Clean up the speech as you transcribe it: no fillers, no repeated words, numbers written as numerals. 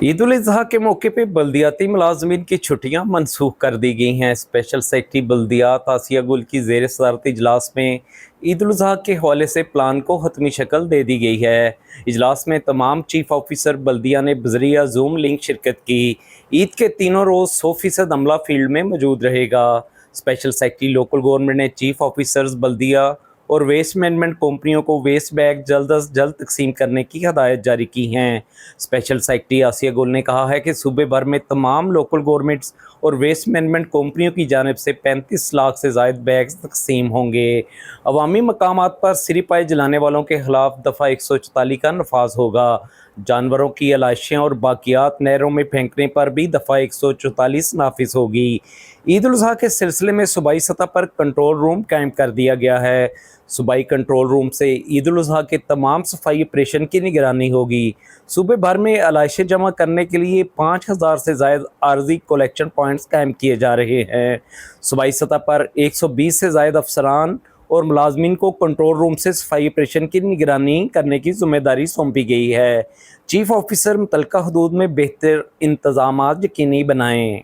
ईद उल अज़हा के मौके पे बल्दियाती मुलाजमीन की छुट्टियां मनसूख कर दी गई हैं। स्पेशल सेक्रेटरी बल्दियात आसिया गुल की ज़ेर सदारत इजलास में ईद उल अज़हा के हवाले से प्लान को हतमी शक्ल दे दी गई है। इजलास में तमाम चीफ ऑफिसर बल्दिया ने बजरिया जूम लिंक शिरकत की। ईद के तीनों रोज़ 100% अमला फील्ड में मौजूद रहेगा। स्पेशल सेक्रेटरी लोकल गवर्नमेंट ने चीफ ऑफिसर्स बल्दिया और वेस्ट मैनेजमेंट कंपनियों को वेस्ट बैग जल्द अज जल्द तकसीम करने की हदायत जारी की हैं। स्पेशल सेक्रेटरी आसिया गुल ने कहा है कि सूबे भर में तमाम लोकल गवर्नमेंट्स और वेस्ट मैनेजमेंट कंपनियों की जानिब से 35 लाख से ज़ायद बैग्स तकसीम होंगे। अवामी मकामात पर सिरिपाई जलाने वालों के खिलाफ दफ़ा 144 का नफाज होगा। जानवरों की अलाइशें और बाकियात नहरों में फेंकने पर भी दफ़ा 144 नाफिज होगी। ईद उल अज़हा के सिलसिले में सूबाई सतह पर कंट्रोल रूम कायम कर दिया गया है। सूबाई कंट्रोल रूम से ईद उल अज़हा के तमाम सफाई ऑपरेशन की निगरानी होगी। सूबे भर में अलाइशें जमा करने के लिए 5000 से ज़ायद आर्जी कलेक्शन पॉइंट्स कायम किए जा रहे हैं। सूबाई सतह पर 120 से ज़ायद अफसरान और मुलाजमीन को कंट्रोल रूम से सफाई ऑपरेशन की निगरानी करने की जिम्मेदारी सौंपी गई है। चीफ ऑफिसर मुतल्लिका हदूद में बेहतर इंतजाम यकीनी बनाएँ।